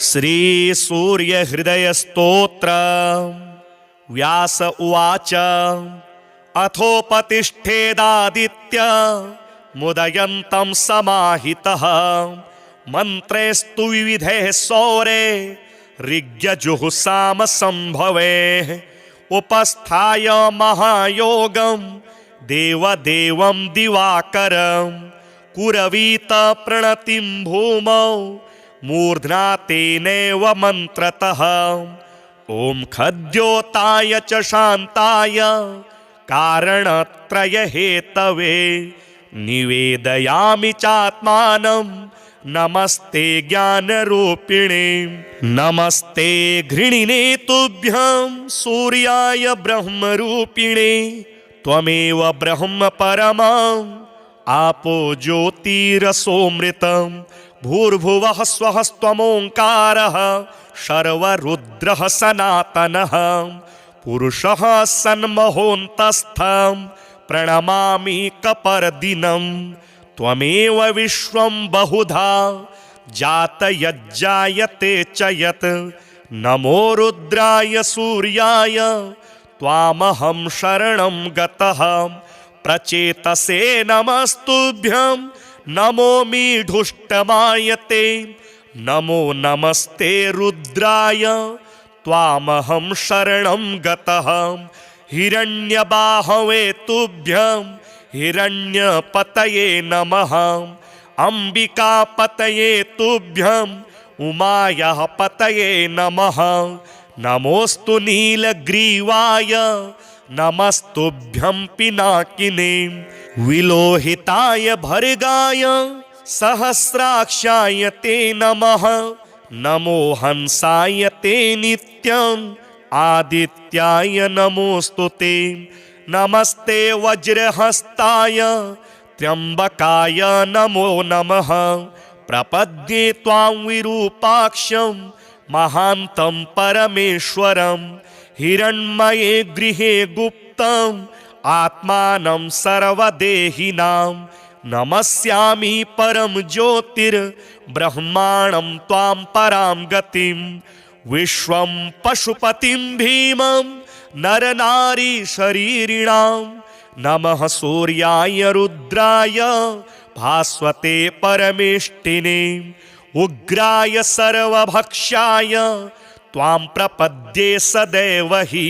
श्री सूर्यहृदय स्तोत्र। व्यास उवाच अथोपतिष्ठेदादित्य मुदयन्तं समाहितः मंत्रेस्तु विविधे सौरे ऋग्यजुः संभवे उपस्थाय महायोगं देवदेवं दिवाकरं कुरवीत प्रणतिं भूमौ मूर्ध्ना तेनैव मंत्रतः ओम खद्योताय च शान्ताय कारणत्रय हेतवे निवेदयामि चात्मानं नमस्ते ज्ञानरूपिणे नमस्ते घृणिने तुभ्यं सूर्याय ब्रह्मरूपिणे त्वमेव ब्रह्म परमं आपो ज्योतिरसोमृतं भूर्भुवः स्वः स्वमोङ्कारः शर्वरुद्रः सनातनः पुरुषः सन्महोन्तस्थं प्रणमामि कपर्दिनं त्वमेव विश्वं बहुधा जातयज्जायते च यत् नमो रुद्राय सूर्याय त्वामहं शरणं गतः प्रचेतसे नमस्तुभ्यं नमो मीढुष्टमायते नमो नमस्ते रुद्राय त्वामहं शरणं गतः हिरण्यबाहवे तुभ्यं हिरण्यपतये नमः अंबिकापतये तुभ्यं उमायाः पतये नमः नमोस्तु नीलग्रीवाय नमस्तुभ्यं पिनाकिने विलोहिताय भर्गाय सहस्राक्षाय ते नमः नमो हंसाय ते नित्यं आदित्याय नमोस्तुते नमस्ते वज्रहस्ताय त्र्यंबकाय नमो नमः प्रपद्ये त्वां विरूपाक्षं महान्तं परमेश्वरं हिरण्मये गृहे गुप्तं आत्मानं सर्वदेहिनां नमस्यामि परम ज्योतिर्ब्रह्माणं त्वां परां गतिं विश्वं पशुपतिं भीमं नरनारी शरीरिणां नमः सूर्याय रुद्राय भास्वते परमेष्टिने उग्राय सर्वभक्षाय त्वां प्रपद्ये सदैव हि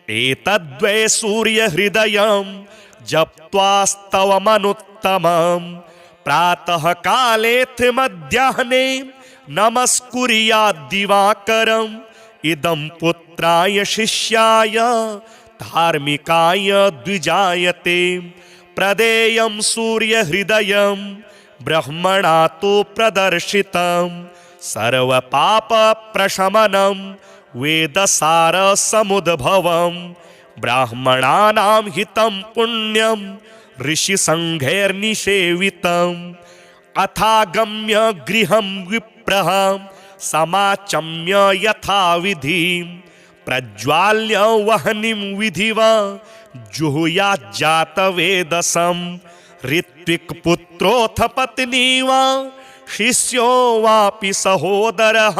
एतद्वै सूर्यहृदयं जप्त्वास्तवमनुत्तमं प्रातः कालेऽथ मध्याह्ने नमस्कुर्याद्दिवाकरम् इदं पुत्राय शिष्याय धार्मिकाय द्विजायते प्रदेयं सूर्यहृदयं ब्रह्मणा तु प्रदर्शितं सर्वपापप्रशमनं वेदसारसमुद्भवं ब्राह्मणानां हितं पुण्यं ऋषिसङ्घैर्निषेवितम् अथागम्य गृहं विप्रः समाचम्य यथाविधिं प्रज्वाल्य वह्निं विधिवा जुहुयाज्जातवेदसं ऋत्विक्पुत्रोऽथ पत्नी वा शिष्यो वापि सहोदरः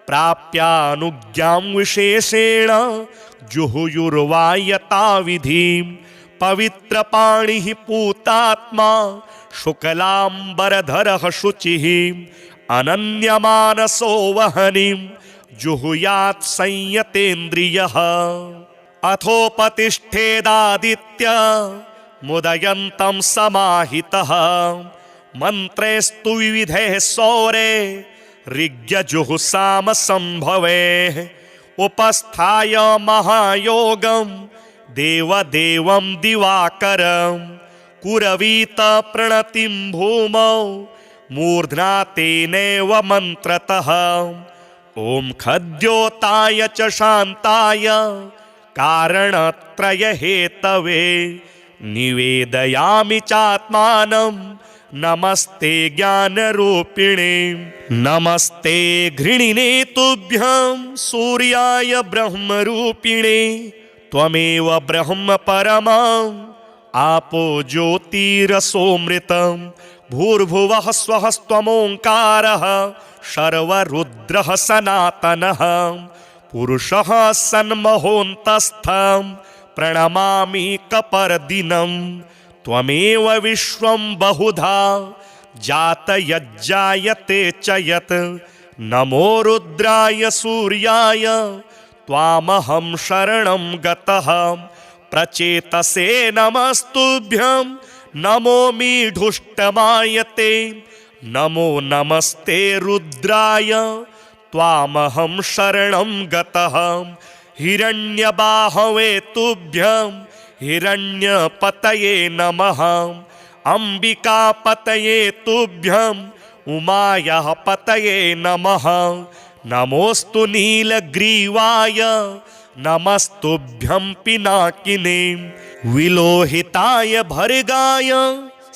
प्राप्यानुज्ञां विशेषेण जुहुयुर्वा यथाविधिं पवित्रपाणिः पूतात्मा शुक्लांबरधरः शुचिः अनन्यमानसो वह्निं जुहुयात् संयतेन्द्रियः अथोपतिष्ठेदादित्य मुदयन्तं समाहितः मंत्रेस्तु विविधे सौरे ऋग्यजुः संभवे उपस्थाय महायोगं देवदेवं दिवाकरं कुरवीत प्रणतिं भूमौ मूर्ध्ना तेनैव मंत्रतः ओम खद्योताय च शान्ताय कारणत्रय हेतवे निवेदयामि चात्मानं नमस्ते ज्ञानरूपिणे नमस्ते घृणिने तुभ्यं सूर्याय ब्रह्मरूपिणे त्वमेव ब्रह्म परमं आपो ज्योतिरसोमृतं भूर्भुवः स्वः स्वमोङ्कारः शर्वरुद्रः सनातनः पुरुषः सन्महोऽन्तस्थं प्रणमामि कपर्दिनं त्वमेव विश्वं बहुधा जातयज्जायते च यत् नमो रुद्राय सूर्याय त्वामहं शरणं गतः प्रचेतसे नमस्तुभ्यं नमो मीढुष्टमायते नमो नमस्ते रुद्राय त्वामहं शरणं गतः हिरण्यबाहवे तुभ्यं हिरण्यपतये नमः अंबिकापतये तुभ्यं उमायाः पतये नमः नमोस्तु नीलग्रीवाय नमस्तुभ्यं पिनाकिने विलोहिताय भर्गाय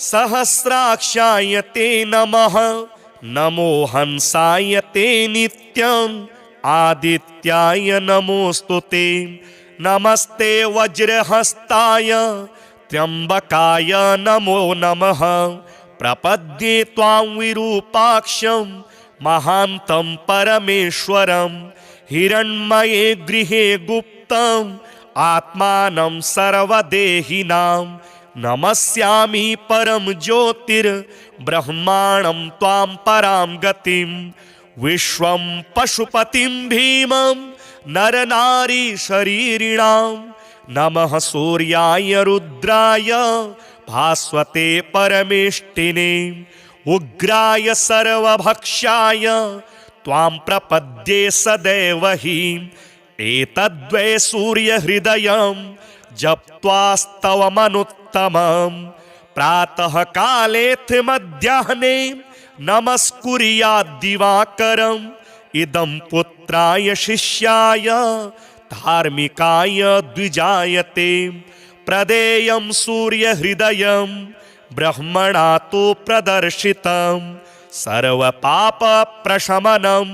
सहस्राक्षाय ते नमः नमो हंसाय ते नित्यम् आदित्याय नमोस्तु ते नमस्ते वज्रहस्ताय त्र्यंबकाय नमो नमः प्रपद्ये त्वां विरूपाक्षं महान्तं परमेश्वरं हिरण्मये गृहे गुप्तम् आत्मानं सर्वदेहिनां नमस्यामि परम ज्योतिर्ब्रह्माणं त्वां परां गतिं विश्वं पशुपतिं भीमं नरनारी शरीरिणां नमः सूर्याय रुद्राय भास्वते परमेष्टिने उग्राय सर्वभक्षाय त्वां प्रपद्ये सदैव हि एतद्वै सूर्यहृदयं जप्त्वास्तवमनुत्तमं प्रातः कालेऽथ मध्याह्ने नमस्कुर्याद्दिवाकरम् इदं पुत्राय शिष्याय धार्मिकाय द्विजायते प्रदेयं सूर्यहृदयं ब्रह्मणा तु प्रदर्शितं सर्वपापप्रशमनं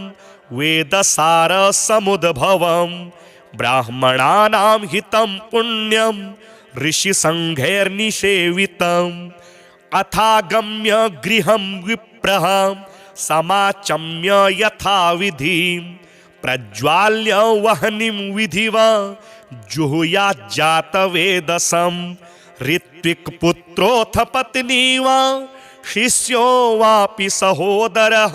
वेदसारसमुद्भवं ब्राह्मणानां हितं पुण्यं ऋषिसङ्घैर्निषेवितम् अथागम्य गृहं विप्रः समाचम्य यथाविधिं प्रज्वाल्य वह्निं विधिवा जुहुयाज्जातवेदसं ऋत्विक्पुत्रोऽथ पत्नी वा शिष्यो वापि सहोदरः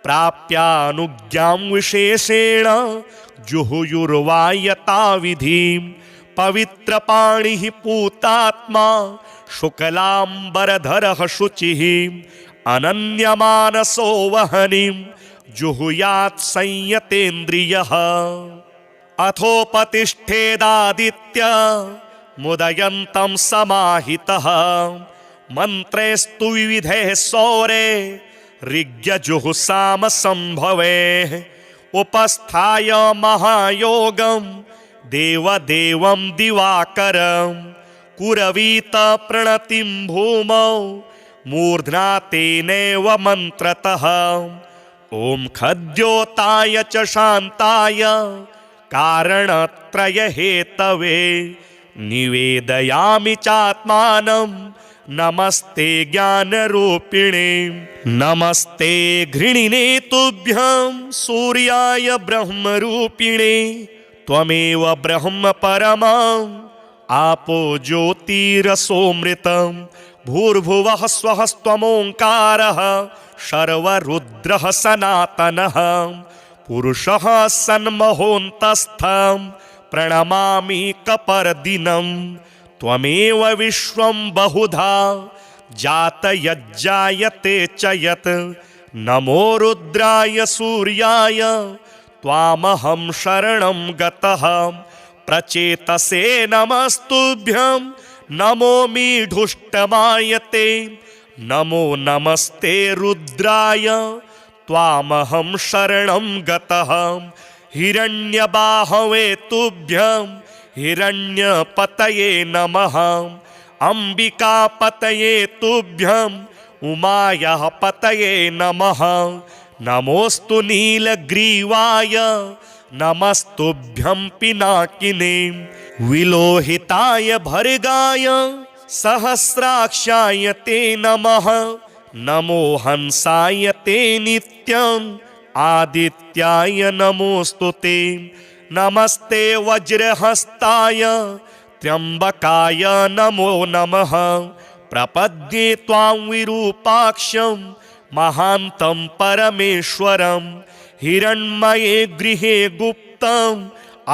प्राप्यानुज्ञां विशेषेण जुहुयुर्वा यथाविधिं पवित्रपाणिः पूतात्मा शुक्लाम्बरधरः शुचिः अनन्यमानसो वह्निं जुहुयात् संयतेन्द्रियः अथोपतिष्ठेदादित्य मुदयन्तं समाहितः मन्त्रेस्तु विविधैः सौरे ऋग्यजुहुसामसंभवेः उपस्थाय महायोगं देवदेवं दिवाकरं कुरवीत प्रणतिं भूमौ मूर्ध्ना तेनैव मन्त्रतः ॐ खद्योताय च शान्ताय कारणत्रयहेतवे निवेदयामि चात्मानं नमस्ते ज्ञानरूपिणे नमस्ते घृणिने तुभ्यं सूर्याय ब्रह्मरूपिणे त्वमेव ब्रह्म परमम् आपो ज्योतिरसोऽमृतं भूर्भुवः स्वः स्वमोङ्कारः शर्वरुद्रः सनातनः पुरुषः सन्महोऽन्तस्थं प्रणमामि कपर्दिनं त्वमेव विश्वं बहुधा जातयज्जायते च यत् नमो रुद्राय सूर्याय त्वामहं शरणं गतः प्रचेतसे नमस्तुभ्यं नमो मीढुष्टमायते नमो नमस्ते रुद्राय त्वामहं शरणं गतः हिरण्यबाहवे तुभ्यं हिरण्यपतये नमः अंबिकापतये तुभ्यं उमायाः पतये नमः नमोस्तु नीलग्रीवाय नमस्तुभ्यं पिनाकिने विलोहिताय भर्गाय सहस्राक्षाय ते नमः नमो हंसाय ते नित्यम् आदित्याय नमोऽस्तु ते नमस्ते वज्रहस्ताय त्र्यंबकाय नमो नमः प्रपद्ये त्वां विरूपाक्षं महान्तं परमेश्वरं हिरण्मये गृहे गुप्तम्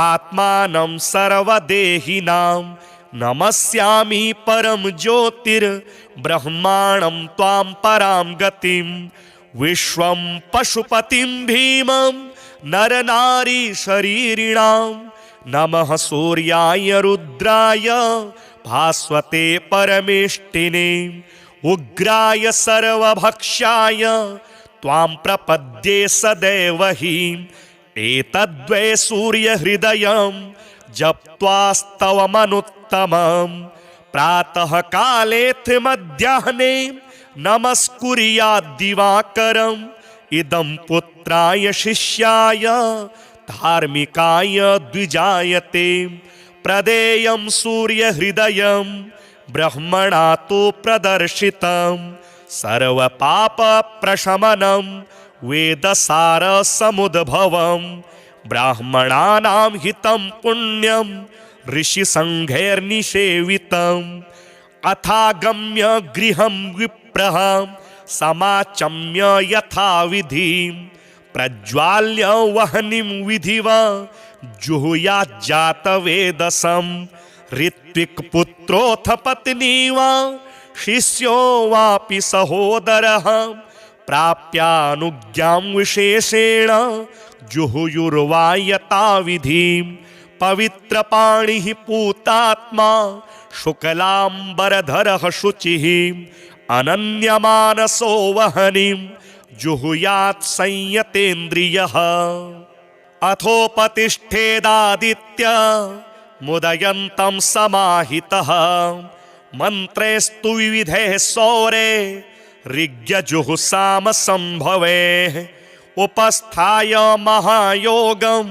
आत्मानं सर्वदेहिनां नमस्यामि परम ज्योतिर्ब्रह्माणं त्वां परां गतिं विश्वं पशुपतिं भीमं नरनारी शरीरिणां नमः सूर्याय रुद्राय भास्वते परमेष्टिने उग्राय सर्वभक्षाय त्वां प्रपद्ये सदैव हि एतद्वै सूर्यहृदयं जप्त्वास्तवमनुत्तमं प्रातः कालेऽथ मध्याह्ने नमस्कुर्याद्दिवाकरम् इदं पुत्राय शिष्याय धार्मिकाय द्विजायते प्रदेयं सूर्यहृदयं ब्रह्मणा तु प्रदर्शितं सर्वपापप्रशमनं वेदसारसमुद्भवं ब्राह्मणानां हितं पुण्यं ऋषिसङ्घैर्निषेवितम् अथागम्य गृहं विप्रः समाचम्य यथाविधिं प्रज्वाल्य वह्निं विधिवा जुहुयाज्जातवेदसं ऋत्विक्पुत्रोऽथ पत्नी वा शिष्यो वापि सहोदरः प्राप्यानुज्ञां विशेषेण जुहुयुर्वा यथाविधिं पवित्रपाणिः पूतात्मा शुक्लाम्बरधरः शुचिः अनन्यमानसो वह्निं जुहुयात् संयतेन्द्रियः अथोपतिष्ठेदादित्य मुदयन्तं समाहितः मन्त्रेस्तु विविधैः सौरे ऋग्यजुहुसामसंभवेः उपस्थाय महायोगं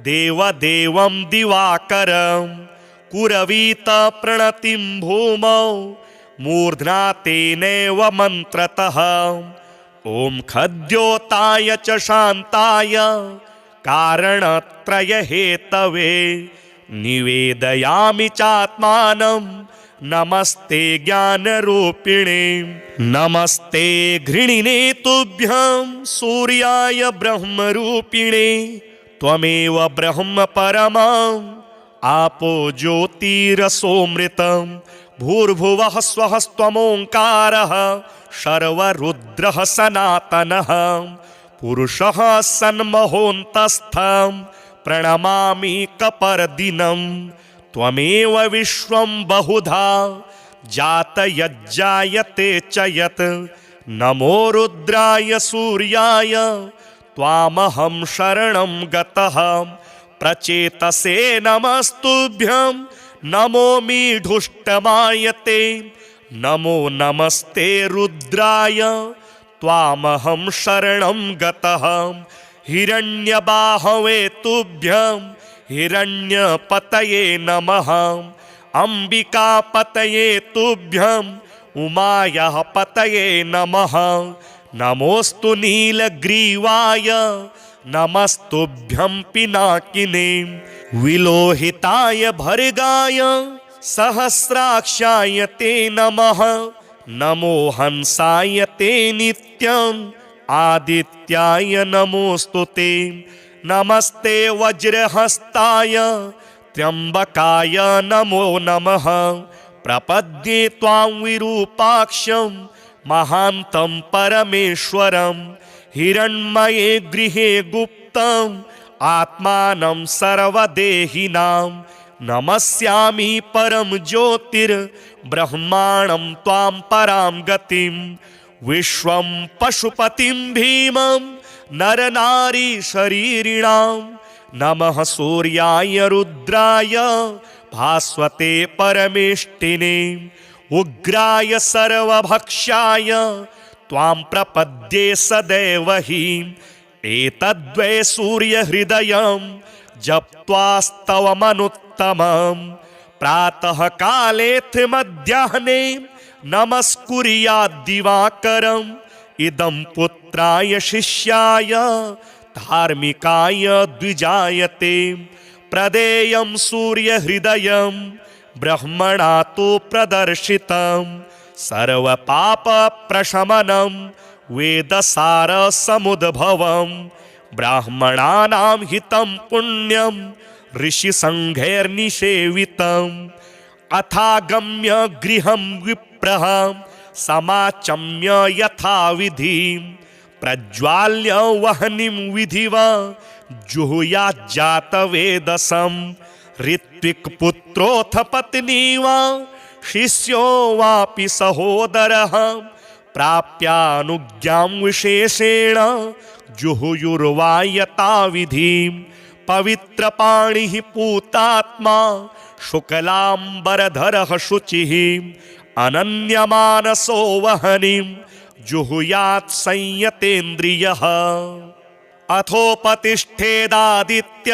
देवदेवं दिवाकरं कुरवीत प्रणतिं भूमौ मूर्ध्ना तेनैव मन्त्रतः ॐ खद्योताय च शान्ताय कारणत्रयहेतवे निवेदयामि चात्मानं नमस्ते ज्ञानरूपिणे नमस्ते घृणिने तुभ्यं सूर्याय ब्रह्मरूपिणे त्वमेव ब्रह्म परमम् आपो ज्योतिरसोऽमृतं भूर्भुवः स्वः स्वमोङ्कारः शर्वरुद्रः सनातनः पुरुषः सन्महोऽन्तस्थं प्रणमामि कपर्दिनं त्वमेव विश्वं बहुधा जातयज्जायते च यत् नमो रुद्राय सूर्याय त्वामहं शरणं गतः प्रचेतसे नमस्तुभ्यं नमो मीढुष्टमायते नमो नमस्ते रुद्राय त्वामहं शरणं गतः हिरण्यबाहवे तुभ्यं हिरण्यपतये नमः अम्बिकापतये तुभ्यं उमायाः पतये नमः नमोऽस्तु नीलग्रीवाय नमस्तुभ्यं पिनाकिने विलोहिताय भर्गाय सहस्राक्षाय ते नमः नमो हंसाय ते नित्यम् आदित्याय नमोऽस्तु ते नमस्ते वज्रहस्ताय त्र्यंबकाय नमो नमः प्रपद्ये त्वां विरूपाक्षं महान्तं परमेश्वरं हिरण्मये गृहे गुप्तम् आत्मानं सर्वदेहिनां नमस्यामि परम ज्योतिर्ब्रह्माणं त्वां परां गतिं विश्वं पशुपतिं भीमं नरनारी शरीरिणां नमः सूर्याय रुद्राय भास्वते परमेष्टिने उग्राय सर्वभक्षाय त्वां प्रपद्ये सदैव हि एतद्वै सूर्यहृदयं जप्त्वास्तवमनुत्तमं प्रातः कालेऽथ मध्याह्ने नमस्कुर्याद्दिवाकरम् इदं पुत्राय शिष्याय धार्मिकाय द्विजायते प्रदेयं सूर्यहृदयं ब्रह्मणा तु प्रदर्शितं सर्वपापप्रशमनं वेदसारसमुद्भवं ब्राह्मणानां हितं पुण्यं ऋषिसङ्घैर्निषेवितम् अथागम्य गृहं विप्रः समाचम्य यथाविधिं प्रज्वाल्य वह्निं विधिवा जुहुयाज्जातवेदसं ऋत्विक्पुत्रोऽथ पत्नी वा शिष्यो वापि सहोदरः प्राप्यानुज्ञां विशेषेण जुहुयुर्वा यथाविधिं पवित्रपाणिः पूतात्मा शुक्लाम्बरधरः शुचिः अनन्यमानसो वह्निं जुहुयात् संयतेन्द्रियः अथोपतिष्ठेदादित्य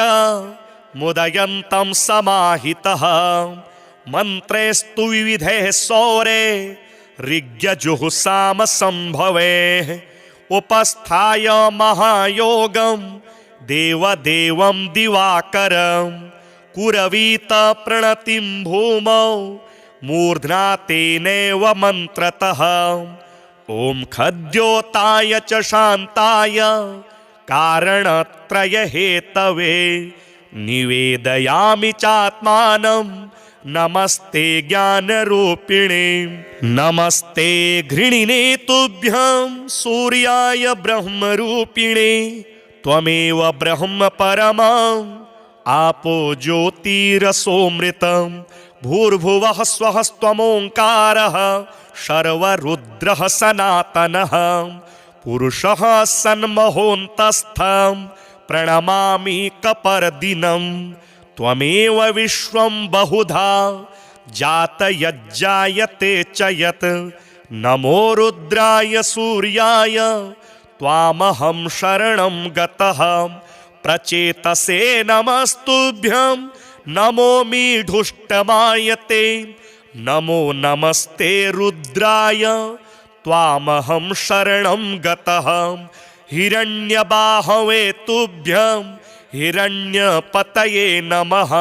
मुदयन्तं समाहितः मन्त्रेस्तु विविधैः सौरे ऋग्यजुहुसामसंभवेः उपस्थाय महायोगं देवदेवं दिवाकरं कुरवीत प्रणतिं भूमौ मूर्ध्ना तेनैव मन्त्रतः ॐ खद्योताय च शान्ताय कारणत्रयहेतवे निवेदयामि चात्मानं नमस्ते ज्ञानरूपिणे नमस्ते घृणिने तुभ्यं सूर्याय ब्रह्मरूपिणे त्वमेव ब्रह्म परमम् आपो ज्योतिरसोऽमृतं भूर्भुवः स्वः स्वमोङ्कारः शर्वरुद्रः सनातनः पुरुषः सन्महोऽन्तस्थं प्रणमामि कपर्दिनं त्वमेव विश्वं बहुधा जातयज्जायते च यत् नमो रुद्राय सूर्याय त्वामहं शरणं गतः प्रचेतसे नमस्तुभ्यं नमो मीढुष्टमायते नमो नमस्ते रुद्राय त्वामहं शरणं गतः हिरण्यबाहवे तुभ्यं हिरण्यपतये नमः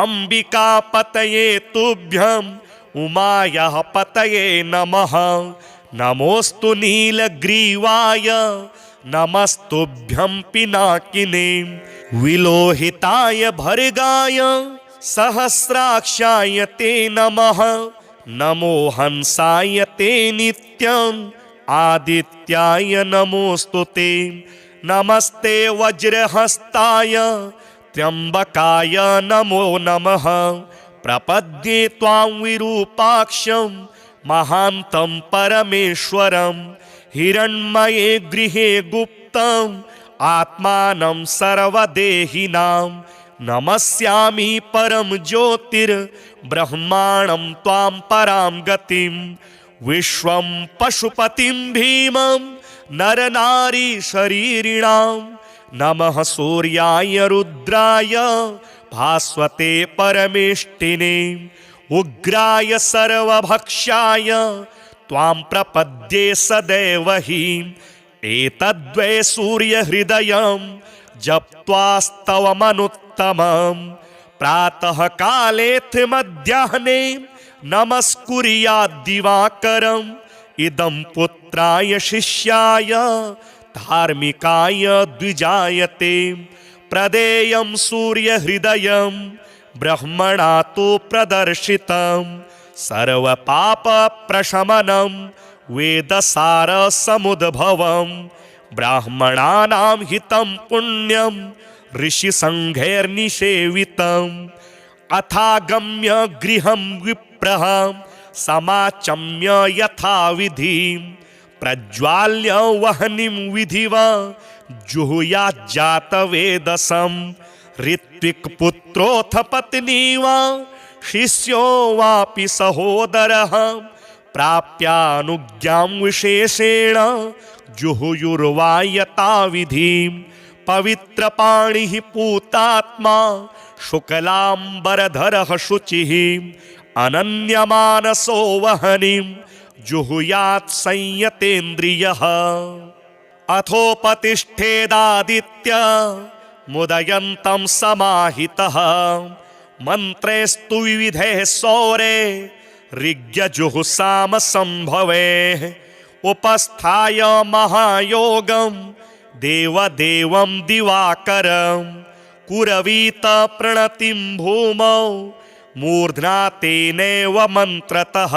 अम्बिकापतये तुभ्यं उमायाः पतये नमः नमोऽस्तु नीलग्रीवाय नमस्तुभ्यं पिनाकिने विलोहिताय भर्गाय सहस्राक्षाय ते नमः नमो हंसाय ते नित्यं आदित्याय नमोऽस्तु ते नमस्ते वज्रहस्ताय त्र्यम्बकाय नमो नमः प्रपद्ये त्वां विरूपाक्षं महान्तं परमेश्वरं हिरण्मये गृहे गुप्तम् आत्मानं सर्वदेहिनां नमस्यामि परं ज्योतिर्ब्रह्माणं त्वां परां गतिं विश्वं पशुपतिं भीमं नरनारी शरीरिणां नमः सूर्याय रुद्राय भास्वते परमेष्टिने उग्राय सर्वभक्षाय त्वां प्रपद्ये सदैव हि एतद्वै सूर्यहृदयं जप्त्वास्तवमनुत्तमं प्रातः कालेऽथ मध्याह्ने नमस्कुर्याद्दिवाकरम् इदं पुत्राय शिष्याय धार्मिकाय द्विजायते प्रदेयं सूर्यहृदयं ब्रह्मणा तु प्रदर्शितं सर्वपापप्रशमनं वेदसारसमुद्भवं ब्राह्मणानां हितं पुण्यं ऋषिसङ्घैर्निषेवितम् अथागम्य गृहं विप्रः समाचम्य यथाविधिं प्रज्वाल्य वह्निं विधिवा जुहुयाज्जातवेदसं ऋत्विक्पुत्रोऽथ पत्नी वा शिष्यो वापि सहोदरः प्राप्यानुज्ञां विशेषेण जुहुयुर्वा यथाविधिं पवित्रपाणिः पूतात्मा शुक्लाम्बरधरः शुचिः अनन्यमानसो वह्निं जुहुयात् संयतेन्द्रियः अथोपतिष्ठेदादित्य मुदयन्तं समाहितः मन्त्रेस्तु विविधैः सौरे ऋग्यजुहुसाम संभवेः उपस्थाय महायोगं देवदेवं दिवाकरं कुरवीत प्रणतिं भूमौ मूर्ध्ना तेनैव मन्त्रतः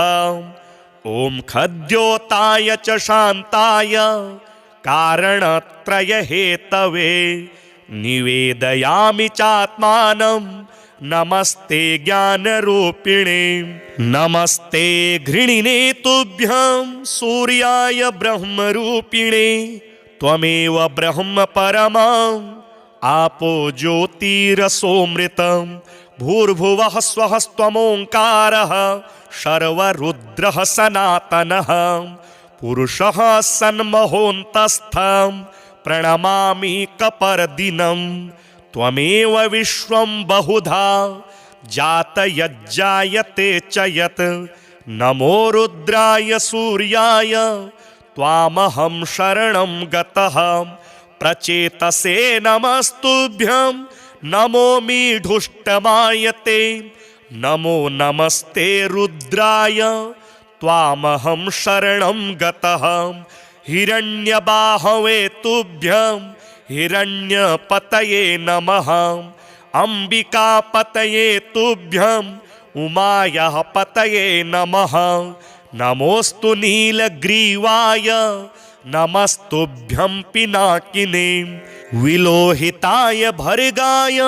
ॐ खद्योताय च शान्ताय कारणत्रयहेतवे निवेदयामि चात्मानं नमस्ते ज्ञानरूपिणे नमस्ते घृणिने तुभ्यं सूर्याय ब्रह्मरूपिणे त्वमेव ब्रह्म परमम् आपो ज्योतिरसोऽमृतं भूर्भुवः स्वः स्वमोङ्कारः शर्वरुद्रः सनातनः पुरुषः सन्महोऽन्तस्थं प्रणमामि कपर्दिनं त्वमेव विश्वं बहुधा जातयज्जायते च यत् नमो रुद्राय सूर्याय त्वामहं शरणं गतः प्रचेतसे नमस्तुभ्यं नमो मीढुष्टमायते नमो नमस्ते रुद्राय त्वामहं शरणं गतः हिरण्यबाहवे तुभ्यं हिरण्यपतये नमः अम्बिकापतये तुभ्यं उमायाः पतये नमः नमोऽस्तु नीलग्रीवाय नमस्तुभ्यं पिनाकिने विलोहिताय भर्गाय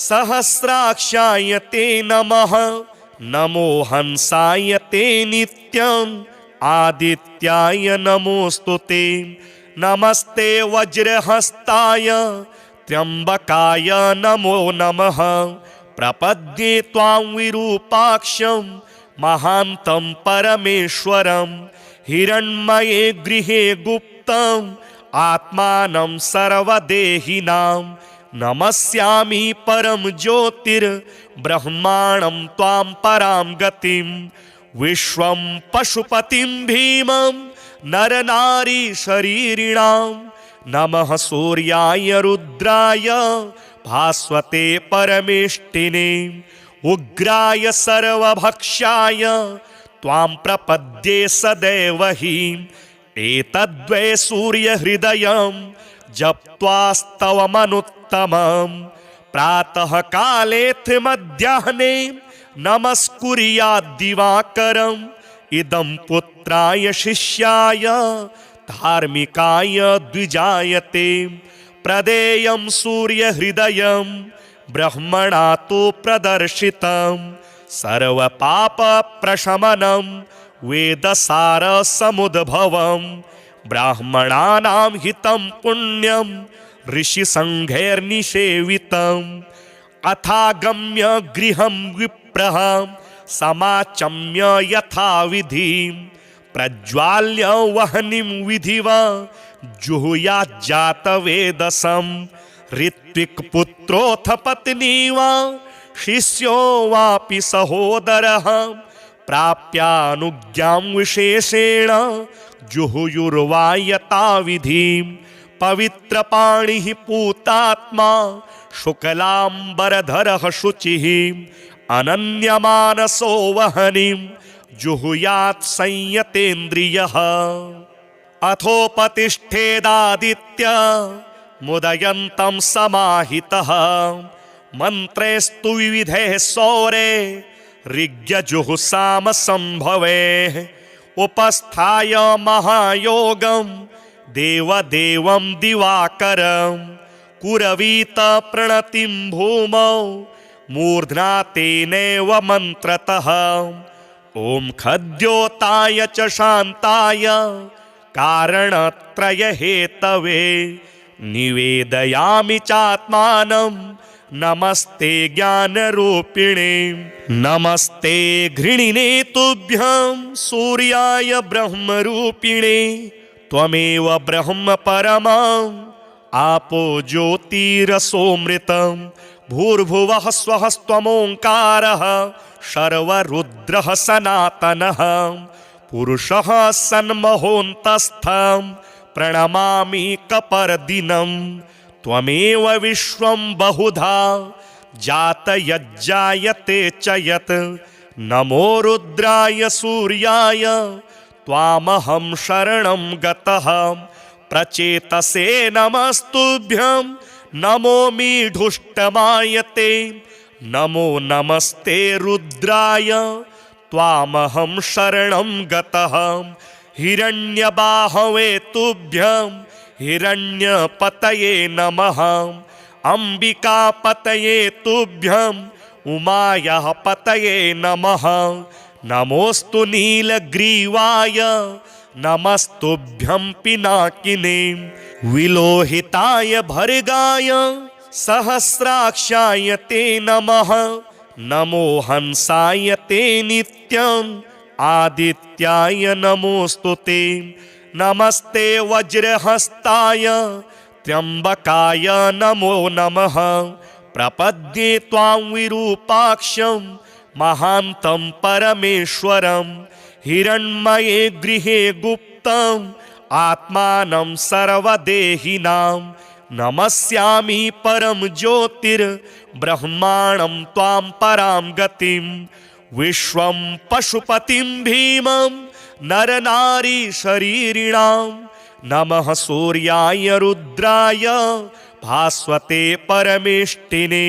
सहस्राक्षाय ते नमः नमो हंसाय ते नित्यम् आदित्याय नमोऽस्तु ते नमस्ते वज्रहस्ताय त्र्यम्बकाय नमो नमः प्रपद्ये त्वां विरूपाक्षं महान्तं परमेश्वरं हिरण्मये गृहे गुप्तम् आत्मानं सर्वदेहिनां नमस्यामि परं ज्योतिर्ब्रह्माणं त्वां परां गतिं विश्वं पशुपतिं भीमं नरनारी शरीरिणां नमः सूर्याय रुद्राय भास्वते परमेष्टिने उग्राय सर्वभक्षाय त्वां प्रपद्ये सदैव हि एतद्वै सूर्यहृदयं जप्त्वास्तवमनुत्तमं प्रातः कालेऽथ मध्याह्ने नमस्कुर्याद्दिवाकरम् इदं पुत्राय शिष्याय धार्मिकाय द्विजायते प्रदेयं सूर्यहृदयं ब्रह्मणा तु प्रदर्शितं सर्वपापप्रशमनं वेदसारसमुद्भवं ब्राह्मणानां हितं पुण्यं ऋषिसङ्घैर्निषेवितम् अथागम्य गृहं विप्रः समाचम्य यथाविधिं प्रज्वाल्य वह्निं विधिवा जुहुयाज्जातवेदसं ऋत्विक्पुत्रोऽथ पत्नी वा शिष्यो वापि सहोदरः प्राप्यानुज्ञां विशेषेण जुहुयुर्वा यथाविधिं पवित्रपाणिः पूतात्मा शुक्लाम्बरधरः शुचिः अनन्यमानसो वह्निं जुहुयात् संयतेन्द्रियः अथोपतिष्ठेदादित्य मुदयन्तं समाहितः मन्त्रेस्तु विविधैः सौरे ऋग्यजुहुसाम संभवेः उपस्थाय महायोगं देवदेवं दिवाकरं कुरवीत प्रणतिं भूमौ मूर्ध्ना तेनैव मन्त्रतः ॐ खद्योताय च शान्ताय कारणत्रयहेतवे निवेदयामि चात्मानं नमस्ते ज्ञानरूपिणे नमस्ते घृणिने तुभ्यं सूर्याय ब्रह्मरूपिणे त्वमेव ब्रह्म परमम् आपो ज्योतिरसोऽमृतं भूर्भुवः स्वः स्वमोङ्कारः सर्वरुद्रः सनातनः पुरुषः सन्महोऽन्तस्थं प्रणमामि कपर्दिनं त्वमेव विश्वं बहुधा जातयज्जायते च यत् नमो रुद्राय सूर्याय त्वामहं शरणं गतः प्रचेतसे नमस्तुभ्यं नमो मीढुष्टमायते नमो नमस्ते रुद्राय त्वामहं शरणं गतः हिरण्यबाहवे तुभ्यं हिरण्यपतये नमः अंबिकापतये तुभ्यं उमायाः पतये नमः नमोस्तु नीलग्रीवाय नमस्तुभ्यं पिनाकिने विलोहिताय भर्गाय सहस्राक्षाय ते नमः नमो हंसाय ते नित्यम् आदित्याय नमोस्तु ते नमस्ते वज्रहस्ताय त्र्यंबकाय नमो नमः प्रपद्ये त्वां विरूपाक्षं महान्तं परमेश्वरं हिरण्मये गृहे गुप्तम् आत्मानं सर्वदेहिनां नमस्यामि परं ज्योतिर्ब्रह्माणं त्वां परां गतिं विश्वं पशुपतिं भीमं नरनारी शरीरिणां नमः सूर्याय रुद्राय भास्वते परमेष्टिने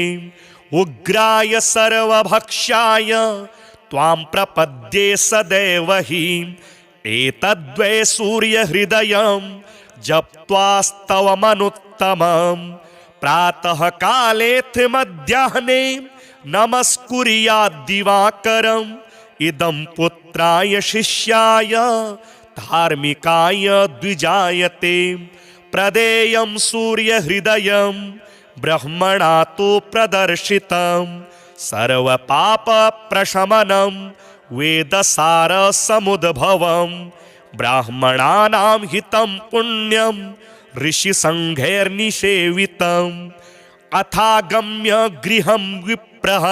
उग्राय सर्वभक्षाय त्वां प्रपद्ये सदैव हि एतद्वै सूर्यहृदयं जप्त्वास्तवमनुत्तमं प्रातः कालेऽथ मध्याह्ने नमस्कुर्याद्दिवाकरम् इदं पुत्राय शिष्याय धार्मिकाय द्विजायते प्रदेयं सूर्यहृदयं ब्रह्मणा तु प्रदर्शितं सर्वपापप्रशमनं वेदसारसमुद्भवं ब्राह्मणानां हितं पुण्यं ऋषिसङ्घैर्निषेवितम् अथागम्य गृहं विप्रः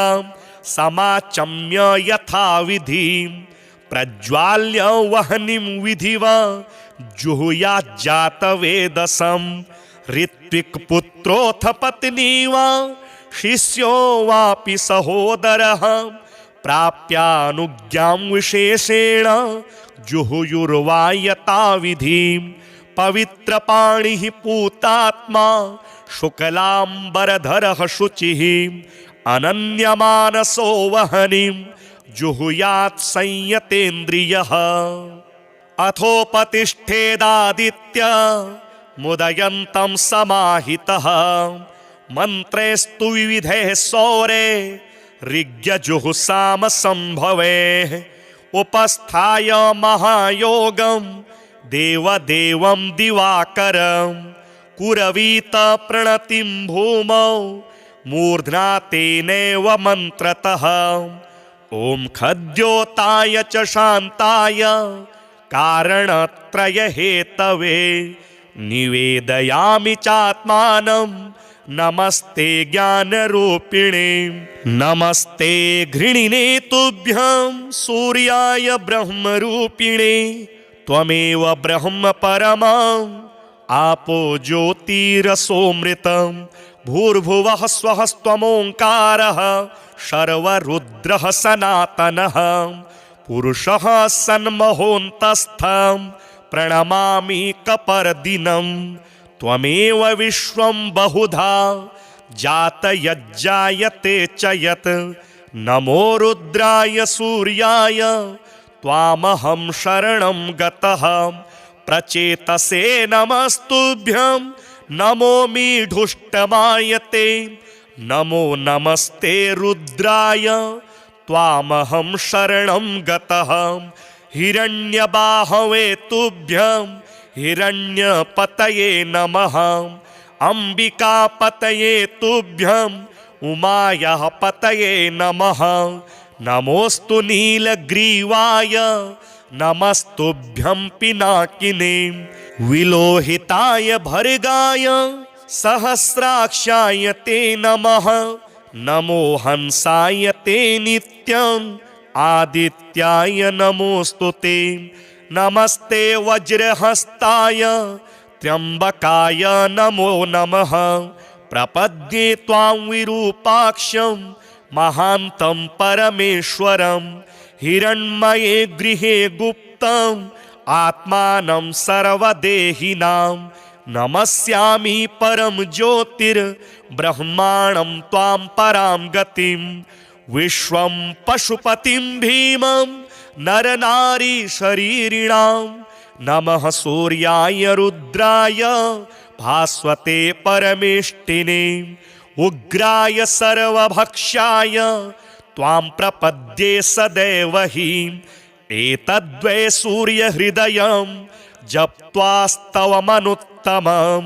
समाचम्य यथाविधिं प्रज्वाल्य वह्निं विधिवा जुहुयाज्जातवेदसं ऋत्विक्पुत्रोऽथ पत्नी वा शिष्यो वापि सहोदरः प्राप्यानुज्ञां विशेषेण जुहुयुर्वा यथाविधिं पवित्रपाणिः पूतात्मा शुक्लाम्बरधरः शुचिः अनन्यमानसो वह्निं जुहुयात् संयतेन्द्रियः अथोपतिष्ठेदादित्य मुदयन्तं समाहितः मन्त्रेस्तु विविधैः सौरे ऋग्यजुहुसामसंभवेः उपस्थाय महायोगं देवदेवं दिवाकरं कुरवीत प्रणतिं भूमौ मूर्ध्ना तेनैव मन्त्रतः ॐ खद्योताय च शान्ताय कारणत्रयहेतवे निवेदयामि चात्मानं नमस्ते ज्ञानरूपिणे नमस्ते घृणिने तुभ्यं सूर्याय ब्रह्मरूपिणे त्वमेव ब्रह्म परमम् आपो ज्योतिरसोऽमृतं भूर्भुवः स्वः स्वमोङ्कारः सर्वरुद्रः सनातनः पुरुषः सन्महोऽन्तस्थं प्रणमामि कपर्दिनं त्वमेव विश्वं बहुधा जातयज्जायते च यत् नमो रुद्राय सूर्याय त्वामहं शरणं गतः प्रचेतसे नमस्तुभ्यं नमो मीढुष्टमायते नमो नमस्ते रुद्राय त्वामहं शरणं गतः हिरण्यबाहवे तुभ्यं हिरण्यपतये नमः अंबिकापतये तुभ्यं उमायाः पतये नमः नमोस्तु नीलग्रीवाय नमस्तुभ्यं पिनाकिने विलोहिताय भर्गाय सहस्राक्षाय ते नमः नमो हंसाय ते नित्यं आदित्याय नमोऽस्तु ते नमस्ते वज्रहस्ताय त्र्यंबकाय नमो नमः प्रपद्ये त्वां विरूपाक्षं महान्तं परमेश्वरं हिरण्मये गृहे गुप्तं आत्मानं सर्वदेहिनां नमस्यामि परम ज्योतिर्ब्रह्माणं त्वां परां गतिं विश्वं पशुपतिं भीमं नरनारी शरीरिणां नमः सूर्याय रुद्राय भास्वते परमेष्टिने उग्राय सर्वभक्षाय त्वां प्रपद्ये सदैव हि एतद्वै सूर्यहृदयं जप्त्वास्तवमनुत्तमं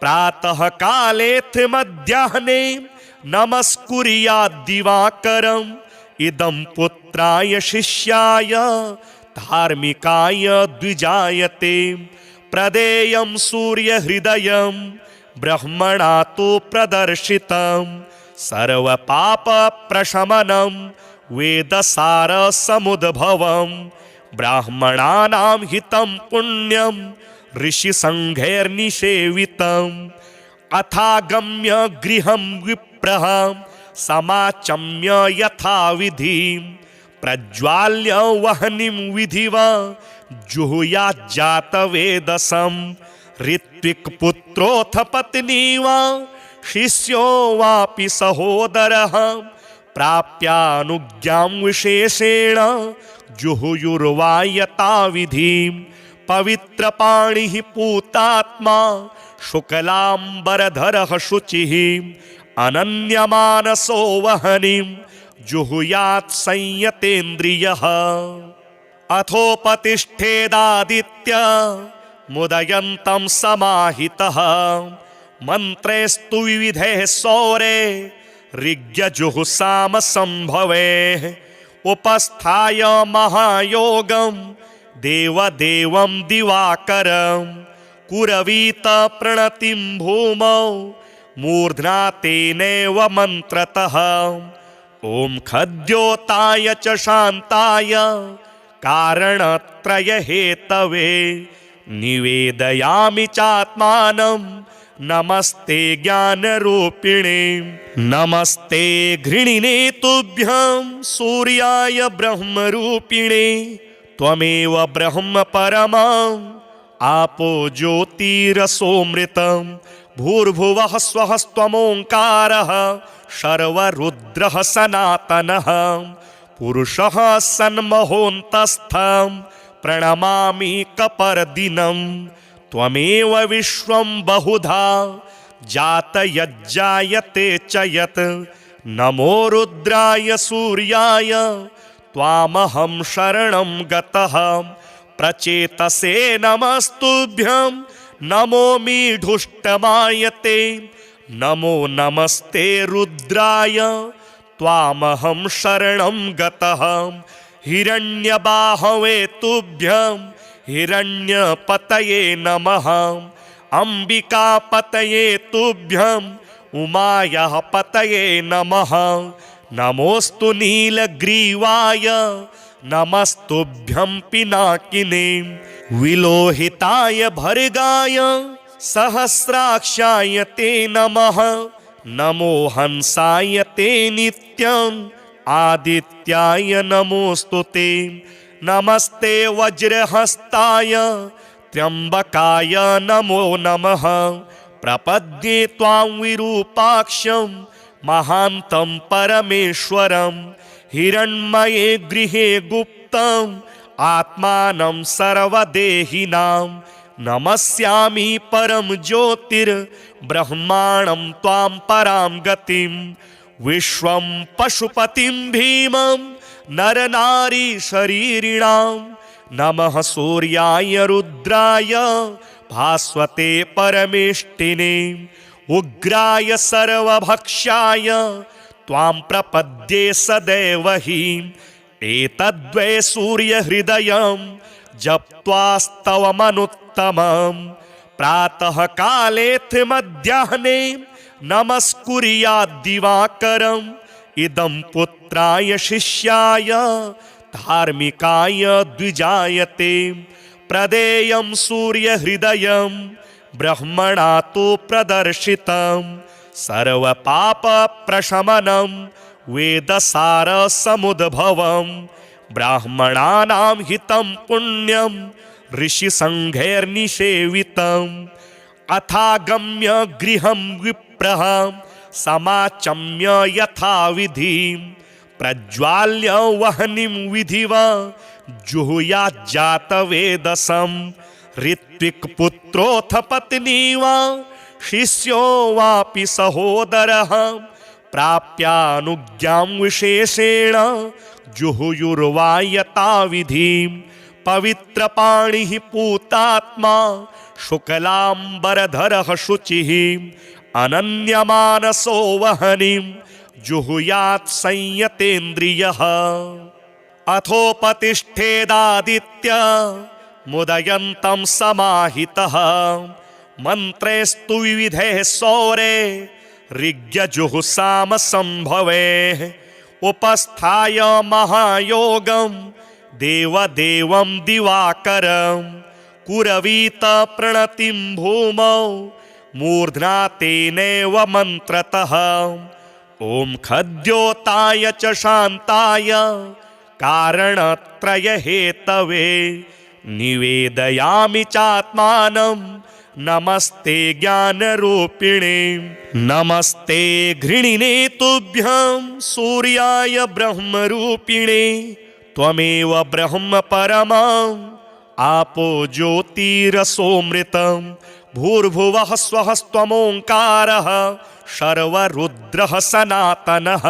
प्रातः कालेऽथ मध्याह्ने नमस्कुर्याद्दिवाकरम् इदं पुत्राय शिष्याय धार्मिकाय द्विजायते प्रदेयं सूर्यहृदयं ब्रह्मणा तु प्रदर्शितं सर्वपापप्रशमनं वेदसारसमुद्भवं ब्राह्मणानां हितं पुण्यं ऋषिसङ्घैर्निषेवितम् अथागम्य गृहं विप्रः समाचम्य यथाविधिं प्रज्वाल्य वह्निं विधिवा जुहुयाज्जातवेदसं ऋत्विक्पुत्रोऽथ पत्नी वा शिष्यो वापि सहोदरः प्राप्यानुज्ञां विशेषेण जुहुयुर्वा यथाविधिं पवित्रपाणिः पूतात्मा शुक्लाम्बरधरः शुचिः अनन्यमानसो वह्निं जुहुयात् संयतेन्द्रियः अथोपतिष्ठेदादित्य मुदयन्तं समाहितः मन्त्रैस्तु विविधैः सौरे ऋग्यजुःसामसंभवे उपस्थाय महायोगं देवदेवं दिवाकरं कुरवीत प्रणतिं भूमौ मूर्ध्ना तेनैव मन्त्रतः ॐ खद्योताय च शान्ताय कारणत्रयहेतवे निवेदयामि चात्मानं नमस्ते ज्ञानरूपिणे नमस्ते घृणिने तुभ्यं सूर्याय ब्रह्मरूपिणे त्वमेव ब्रह्म परमम् आपो ज्योतिरसोऽमृतं भूर्भुवः स्वः स्वमोङ्कारः शर्वरुद्रः सनातनः पुरुषः सन्महोऽन्तस्थं प्रणमामि कपर्दिनं त्वमेव विश्वं बहुधा जातयज्जायते च यत् नमो रुद्राय सूर्याय त्वामहं शरणं गतः प्रचेतसे नमस्तुभ्यं नमो मीढुष्टमायते नमो नमस्ते रुद्राय त्वामहं शरणं गतः हिरण्यबाहवे तुभ्यं हिरण्यपतये नमः अम्बिकापतये तुभ्यं उमायाः पतये नमः नमोऽस्तु नीलग्रीवाय नमस्तुभ्यं पिनाकिने विलोहिताय भर्गाय सहस्राक्षाय ते नमः नमो हंसाय ते नित्यं आदित्याय नमोऽस्तु ते नमस्ते वज्रहस्ताय त्र्यंबकाय नमो नमः प्रपद्ये त्वां विरूपाक्षं महान्तं परमेश्वरं हिरण्मये गृहे गुप्तं आत्मानं सर्वदेहिनां नमस्यामि परम ज्योतिर्ब्रह्माणं त्वां परां गतिं विश्वं पशुपतिं भीमं नरनारी शरीरिणां नमः सूर्याय रुद्राय भास्वते परमेष्टिने उग्राय सर्वभक्षाय त्वां प्रपद्ये सदैव हि एतद्वै सूर्यहृदयं जप्त्वास्तवमनुत्तमं प्रातः कालेऽथ मध्याह्ने नमस्कुर्याद्दिवाकरम् इदं पुत्राय शिष्याय धार्मिकाय द्विजायते प्रदेयं सूर्यहृदयं ब्रह्मणा तु प्रदर्शितं सर्वपापप्रशमनं वेदसारसमुद्भवं ब्राह्मणानां हितं पुण्यं ऋषिसङ्घैर्निषेवितम् अथागम्य गृहं विप्रः समाचम्य यथाविधिं प्रज्वाल्य वह्निं विधिवा जुहुयाज्जातवेदसं ऋत्विक्पुत्रोऽथ पत्नी वा शिष्यो वापि सहोदरः प्राप्यानुज्ञां विशेषेण जुहुयुर्वा यथाविधिं पवित्रपाणिः पूतात्मा शुक्लाम्बरधरः शुचिः अनन्यमानसो वह्निं जुहुयात् संयतेन्द्रियः अथोपतिष्ठेदादित्य मुदयन्तं समाहितः मन्त्रेस्तु विविधैः सौरे ऋग्यजुहुसामसंभवेः उपस्थाय महायोगं देवदेवं दिवाकरं कुरवीत प्रणतिं भूमौ मूर्ध्ना तेनैव मन्त्रतः ॐ खद्योताय च शान्ताय कारणत्रयहेतवे निवेदयामि चात्मानं नमस्ते ज्ञानरूपिणे नमस्ते घृणिने तुभ्यं सूर्याय ब्रह्मरूपिणे त्वमेव ब्रह्म परमम् आपो ज्योतिरसोऽमृतं भूर्भुवः स्वः स्वमोङ्कारः शर्वरुद्रः सनातनः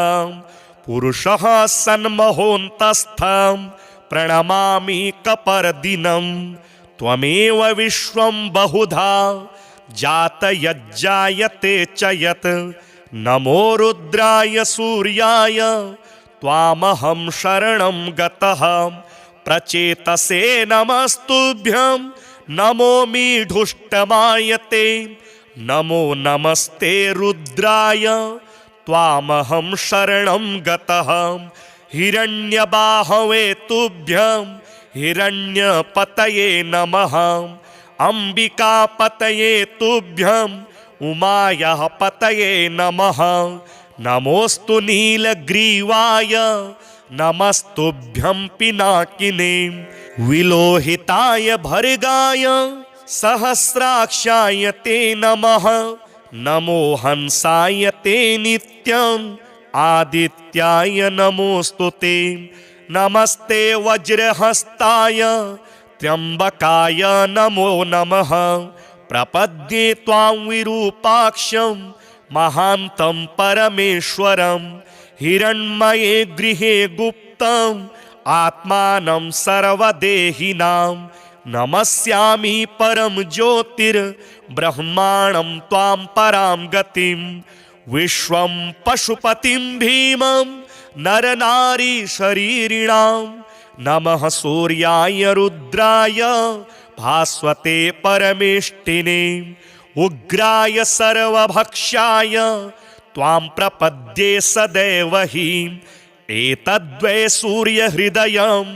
पुरुषः सन्महोऽन्तस्थं प्रणमामि कपर्दिनं त्वमेव विश्वं बहुधा जातयज्जायते च यत् नमो रुद्राय सूर्याय त्वामहं शरणं गतः प्रचेतसे नमस्तुभ्यं नमो मीढुष्टमायते नमो नमस्ते रुद्राय त्वामहं शरणं गतः हिरण्यबाहवे तुभ्यं हिरण्यपतये नमः अम्बिकापतये तुभ्यं उमायाः पतये नमः नमोऽस्तु नीलग्रीवाय नमस्तुभ्यं पिनाकिने विलोहिताय भर्गाय सहस्राक्षाय ते नमः नमो हंसाय ते नित्यम् आदित्याय नमोऽस्तु ते नमस्ते वज्रहस्ताय त्र्यम्बकाय नमो नमः प्रपद्ये त्वां विरूपाक्षं महान्तं परमेश्वरं हिरण्मये गृहे गुप्तम् आत्मानं सर्वदेहिनां नमस्यामि परं ज्योतिर्ब्रह्माणं त्वां परां गतिं विश्वं पशुपतिं भीमं नरनारीशरीरिणां नमः सूर्याय रुद्राय भास्वते परमेष्टिने उग्राय सर्वभक्षाय त्वां प्रपद्ये सदैव हि एतद्वै सूर्यहृदयं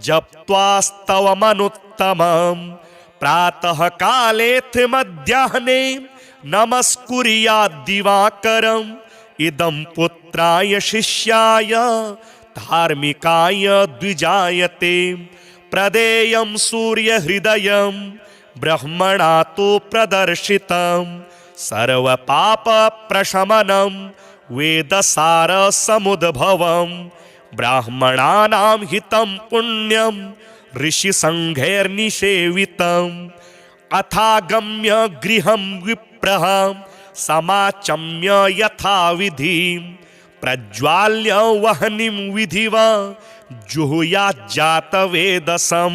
जप्त्वास्तवमनुत्तमं प्रातः कालेऽथ मध्याह्ने नमस्कुर्याद्दिवाकरम् इदं पुत्राय शिष्याय धार्मिकाय द्विजायते प्रदेयं सूर्यहृदयं ब्रह्मणा तु प्रदर्शितं सर्वपापप्रशमनं वेदसारसमुद्भवं ब्राह्मणानां हितं पुण्यं ऋषिसङ्घैर्निषेवितम् अथागम्य गृहं विप्रः समाचम्य यथाविधिं प्रज्वाल्य वह्निं विधिवा जुहुयाज्जातवेदसं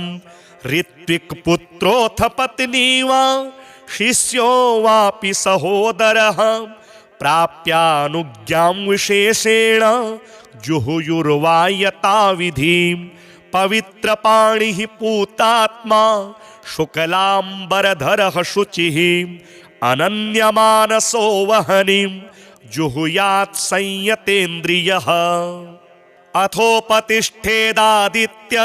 ऋत्विक्पुत्रोऽथ पत्नी वा शिष्यो वापि सहोदरः प्राप्यानुज्ञां विशेषेण जुहुयुर्वा यथाविधिं पवित्रपाणिः पूतात्मा शुक्लाम्बरधरः शुचिः अनन्यमानसो वह्निं जुहुयात् संयतेन्द्रियः अथोपतिष्ठेदादित्य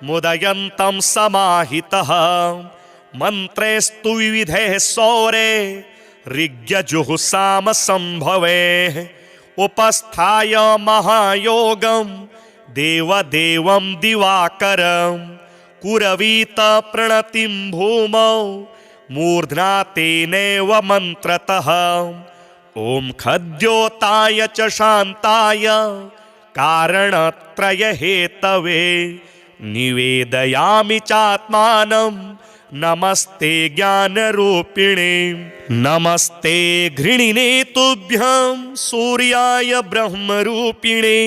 मुदयन्तं समाहितः मंत्रेस्तु विविधे सौरे ऋग्यजुहुसाम संभवे उपस्थाय महायोगं देवदेवं दिवाकरं कुरवीत प्रणतिं भूमौ मूर्ध्ना तेनैव मंत्रतः ओम खद्योताय च शान्ताय कारणत्रय हेतवे निवेदयामि चात्मानं नमस्ते ज्ञानरूपिणे नमस्ते घृणिने तुभ्यं सूर्याय ब्रह्मरूपिणे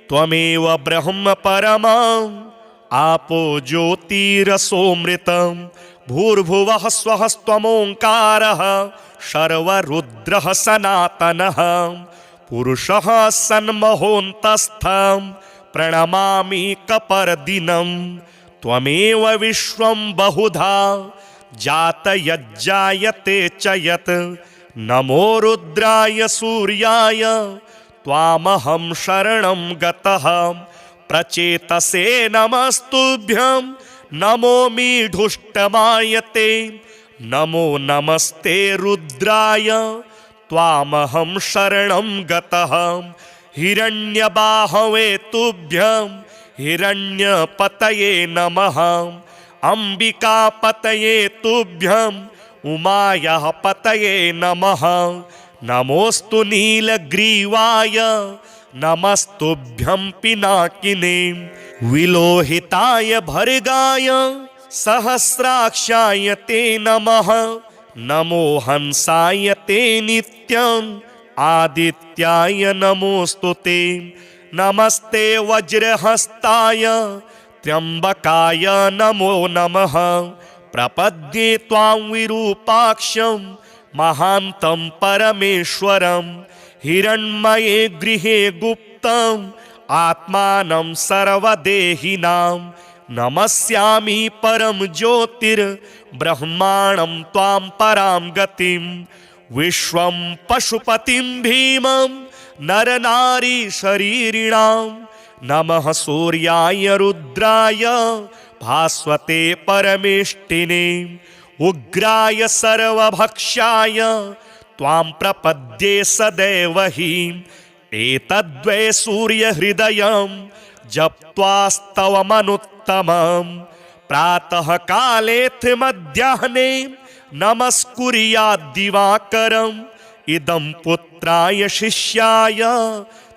त्वमेव ब्रह्म परमम् आपो ज्योतिरसोऽमृतं भूर्भुवः स्वः स्वमोङ्कारः शर्वरुद्रः सनातनः पुरुषः सन्महोऽन्तस्थं प्रणमामि कपर्दिनं त्वमेव विश्वं बहुधा जातयज्जायते च यत् नमो रुद्राय सूर्याय त्वामहं शरणं गतः प्रचेतसे नमस्तुभ्यं नमो मीढुष्टमायते नमो नमस्ते रुद्राय त्वामहं शरणं गतः हिरण्यबाहवे तुभ्यं हिरण्यपतये नमः अंबिकापतये तुभ्यं उमायाः पतये नमः नमोस्तु नीलग्रीवाय नमस्तुभ्यं पिनाकिने विलोहिताय भर्गाय सहस्राक्षाय ते नमः नमो हंसाय ते नित्यं आदित्याय नमोस्तु ते नमस्ते वज्रहस्ताय त्र्यंबकाय नमो नमः प्रपद्ये त्वां विरूपाक्षं महान्तं परमेश्वरं हिरण्मये गृहे गुप्तम् आत्मानं सर्वदेहिनां नमस्यामि परम ज्योतिर्ब्रह्माणं त्वां परां गतिं विश्वं पशुपतिं भीमं नरनारी शरीरिणां नमः सूर्याय रुद्राय भास्वते परमेष्टिने उग्राय सर्वभक्षाय त्वां प्रपद्ये सदैव हि एतद्वै सूर्यहृदयं जप्त्वास्तवमनुत्तमं प्रातः कालेऽथ मध्याह्ने नमस्कुर्याद्दिवाकरम् इदं पुत्राय शिष्याय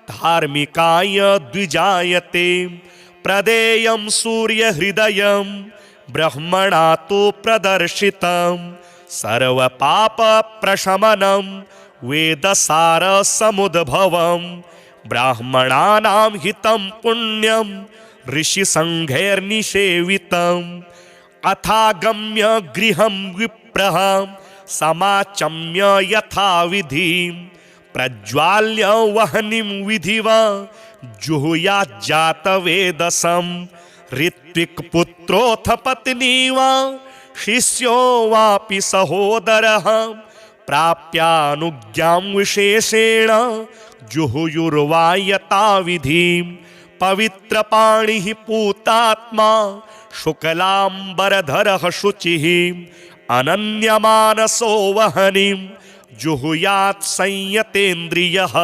धार्मिकाय द्विजायते प्रदेयं सूर्यहृदयं ब्रह्मणा तु प्रदर्शितं सर्वपापप्रशमनं वेदसारसमुद्भवं ब्राह्मणानां हितं पुण्यं ऋषिसङ्घैर्निषेवितम् अथागम्य गृहं विप्रः समाचम्य यथाविधिं प्रज्वाल्य वह्निं विधिवा जुहुयाज्जातवेदसं ऋत्विक्पुत्रोऽथ पत्नी वा शिष्यो वापि सहोदरः प्राप्यानुज्ञां विशेषेण जुहुयुर्वायताविधिं पवित्रपाणिः पूतात्मा शुक्लाम्बरधरः शुचिः अनन्यमानसो वह्निं जुहुयात् संयतेन्द्रियः।